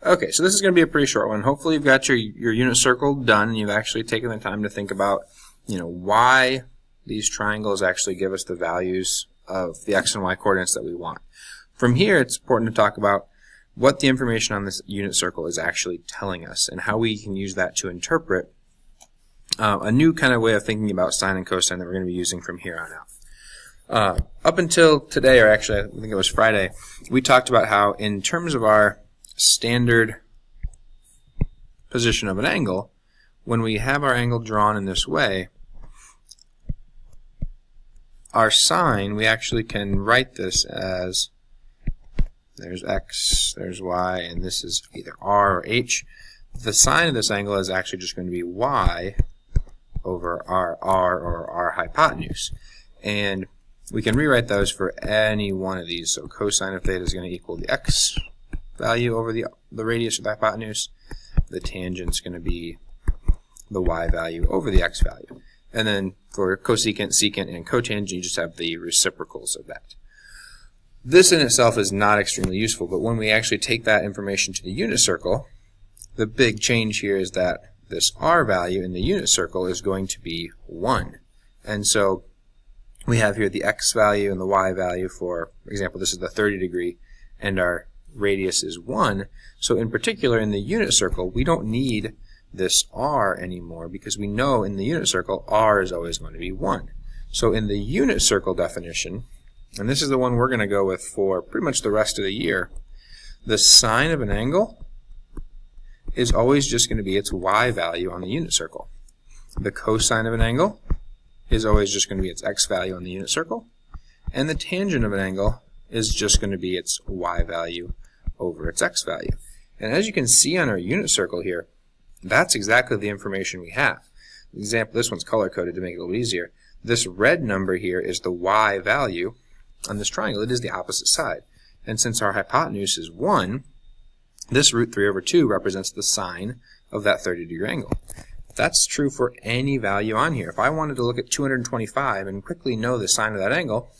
Okay, so this is going to be a pretty short one. Hopefully you've got your unit circle done and you've actually taken the time to think about, why these triangles actually give us the values of the x and y coordinates that we want. From here, it's important to talk about what the information on this unit circle is actually telling us and how we can use that to interpret a new kind of way of thinking about sine and cosine that we're going to be using from here on out. Up until today, or actually I think it was Friday, we talked about how in terms of our standard position of an angle, when we have our angle drawn in this way, our sine, we actually can write this as there's x, there's y, and this is either r or h. The sine of this angle is actually just going to be y over r or r hypotenuse. And we can rewrite those for any one of these. So cosine of theta is going to equal the x value over the radius of the hypotenuse. The tangent is going to be the y value over the x value. And then for cosecant, secant, and cotangent, you just have the reciprocals of that. This in itself is not extremely useful, but when we actually take that information to the unit circle, the big change here is that this r value in the unit circle is going to be 1. And so we have here the x value and the y value. For example, this is the 30 degree, and our radius is 1. So in particular, in the unit circle, we don't need this r anymore because we know in the unit circle r is always going to be 1. So in the unit circle definition, and this is the one we're going to go with for pretty much the rest of the year, the sine of an angle is always just going to be its y value on the unit circle. The cosine of an angle is always just going to be its x value on the unit circle, and the tangent of an angle is just going to be its y value over its x value. And as you can see on our unit circle here, that's exactly the information we have. For example, this one's color-coded to make it a little easier. This red number here is the y value on this triangle. It is the opposite side. And since our hypotenuse is 1, this root 3 over 2 represents the sine of that 30-degree angle. That's true for any value on here. If I wanted to look at 225 and quickly know the sine of that angle,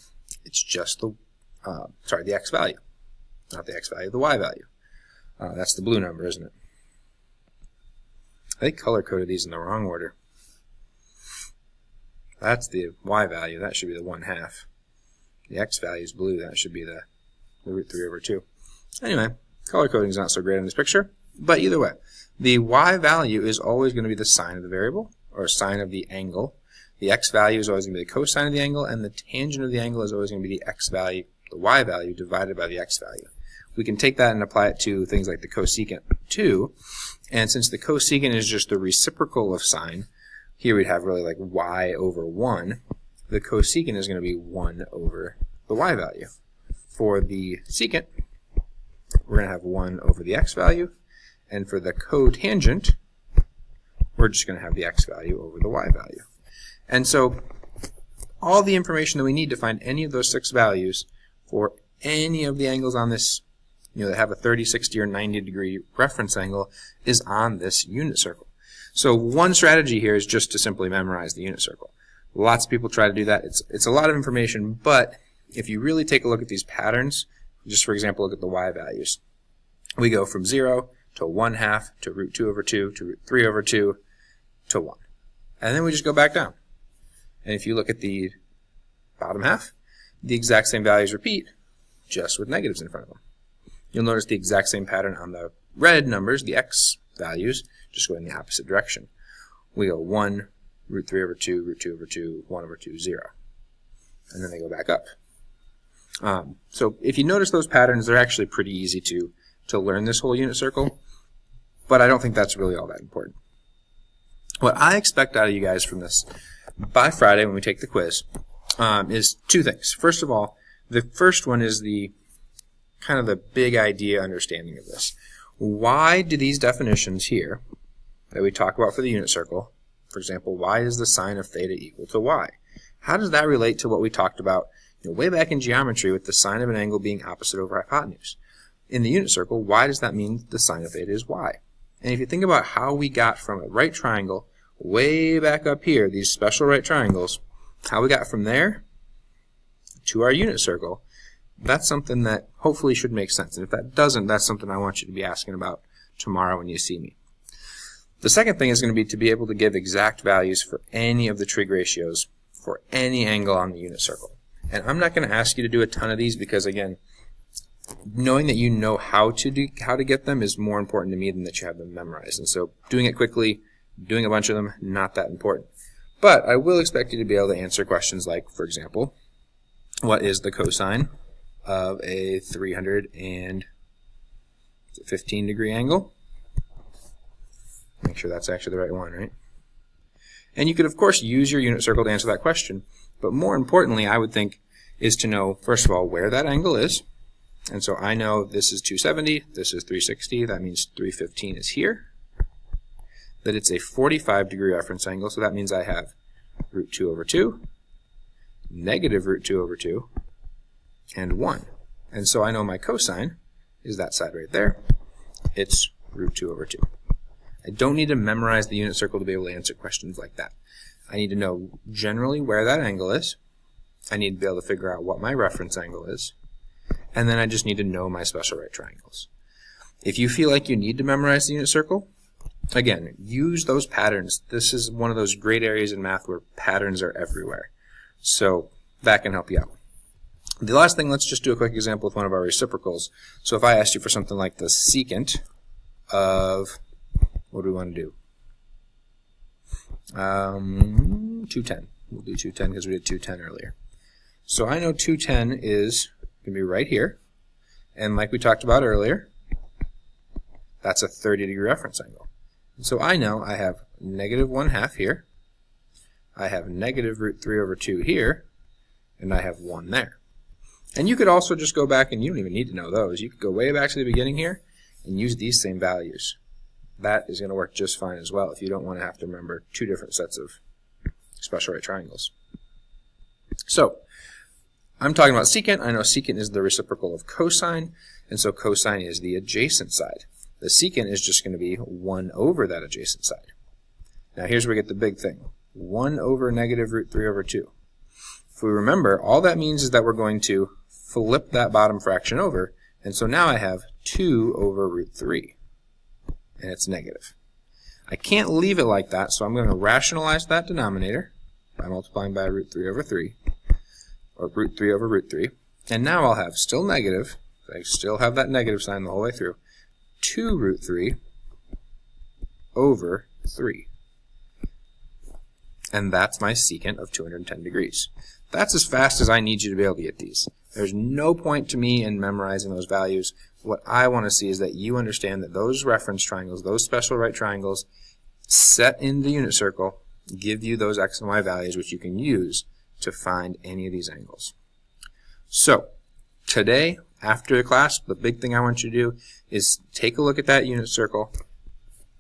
it's just the x value. Not the x value, the y value. That's the blue number, isn't it? I think color-coded these in the wrong order. That's the y value. That should be the 1/2. The x value is blue. That should be the root 3 over 2. Anyway, color coding is not so great in this picture, but either way, the y value is always going to be the sine of the variable, or sine of the angle. The x value is always going to be the cosine of the angle, and the tangent of the angle is always going to be the x value, the y value divided by the x value. We can take that and apply it to things like the cosecant too, and since the cosecant is just the reciprocal of sine, here we'd have really like y over 1. The cosecant is going to be 1 over the y value. For the secant, we're going to have 1 over the x value, and for the cotangent, we're just going to have the x value over the y value. And so all the information that we need to find any of those 6 values for any of the angles on this, that have a 30, 60, or 90 degree reference angle is on this unit circle. So one strategy here is just to simply memorize the unit circle. Lots of people try to do that. It's a lot of information, but if you really take a look at these patterns, just for example, look at the y values. We go from 0 to 1/2 to root 2 over 2 to root 3 over 2 to 1. And then we just go back down. And if you look at the bottom half, the exact same values repeat, just with negatives in front of them. You'll notice the exact same pattern on the red numbers, the x values, just go in the opposite direction. We go 1, root 3 over 2, root 2 over 2, 1 over 2, 0. And then they go back up. So if you notice those patterns, they're actually pretty easy to learn this whole unit circle, but I don't think that's really all that important. What I expect out of you guys from this by Friday when we take the quiz is 2 things. First of all, the first one is the kind of the big idea understanding of this. Why do these definitions here that we talk about for the unit circle, for example, why is the sine of theta equal to y? How does that relate to what we talked about way back in geometry with the sine of an angle being opposite over hypotenuse? In the unit circle, why does that mean the sine of theta is y? And if you think about how we got from a right triangle way back up here, these special right triangles, how we got from there to our unit circle, that's something that hopefully should make sense. And if that doesn't, that's something I want you to be asking about tomorrow when you see me. The second thing is going to be to be able to give exact values for any of the trig ratios for any angle on the unit circle. And I'm not going to ask you to do a ton of these because, again, knowing that you know how to get them is more important to me than that you have them memorized. And so doing it quickly, doing a bunch of them, not that important. But I will expect you to be able to answer questions like, for example, what is the cosine of a 315 degree angle? Make sure that's actually the right one, right? And you could, of course, use your unit circle to answer that question. But more importantly, I would think, is to know, first of all, where that angle is. And so I know this is 270, this is 360, that means 315 is here. That it's a 45 degree reference angle, so that means I have root 2 over 2, negative root 2 over 2, and 1. And so I know my cosine is that side right there. It's root 2 over 2. I don't need to memorize the unit circle to be able to answer questions like that. I need to know generally where that angle is. I need to be able to figure out what my reference angle is. And then I just need to know my special right triangles. If you feel like you need to memorize the unit circle, again, use those patterns. This is one of those great areas in math where patterns are everywhere. So that can help you out. The last thing, let's just do a quick example with one of our reciprocals. So if I asked you for something like the secant of, what do we want to do? 210. We'll do 210 because we did 210 earlier. So I know 210 is going to be right here. And like we talked about earlier, that's a 30 degree reference angle. So I know I have negative 1/2 here. I have negative root 3 over 2 here. And I have 1 there. And you could also just go back, and you don't even need to know those. You could go way back to the beginning here and use these same values. That is going to work just fine as well if you don't want to have to remember two different sets of special right triangles. So I'm talking about secant. I know secant is the reciprocal of cosine, and so cosine is the adjacent side. The secant is just going to be 1 over that adjacent side. Now here's where we get the big thing. 1 over negative root 3 over 2. If we remember, all that means is that we're going to flip that bottom fraction over, and so now I have 2 over root 3. And it's negative. I can't leave it like that, so I'm going to rationalize that denominator by multiplying by root 3 over 3, or root 3 over root 3. And now I'll have still negative, I still have that negative sign the whole way through, 2 root 3 over 3. And that's my secant of 210 degrees. That's as fast as I need you to be able to get these. There's no point to me in memorizing those values. What I want to see is that you understand that those reference triangles, those special right triangles, set in the unit circle, give you those x and y values which you can use to find any of these angles. So, today, after the class, the big thing I want you to do is take a look at that unit circle.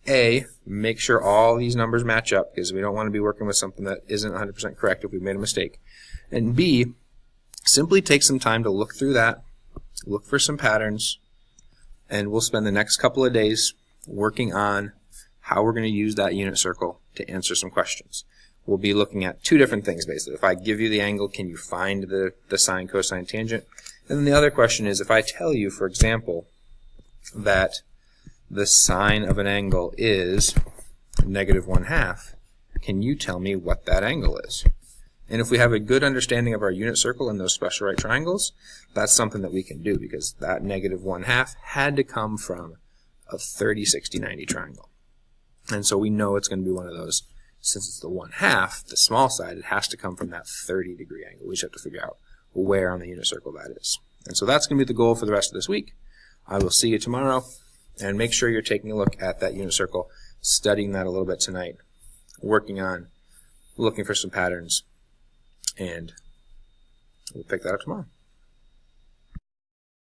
A, make sure all these numbers match up, because we don't want to be working with something that isn't 100% correct if we made a mistake. And B, simply take some time to look through that, look for some patterns, and we'll spend the next couple of days working on how we're going to use that unit circle to answer some questions. We'll be looking at two different things, basically. If I give you the angle, can you find the sine, cosine, tangent? And then the other question is, if I tell you, for example, that the sine of an angle is negative 1/2, can you tell me what that angle is? And if we have a good understanding of our unit circle and those special right triangles, that's something that we can do, because that negative 1/2 had to come from a 30, 60, 90 triangle. And so we know it's going to be one of those. Since it's the 1/2, the small side, it has to come from that 30 degree angle. We just have to figure out where on the unit circle that is. And so that's going to be the goal for the rest of this week. I will see you tomorrow, and make sure you're taking a look at that unit circle, studying that a little bit tonight, working on looking for some patterns, and we'll pick that up tomorrow.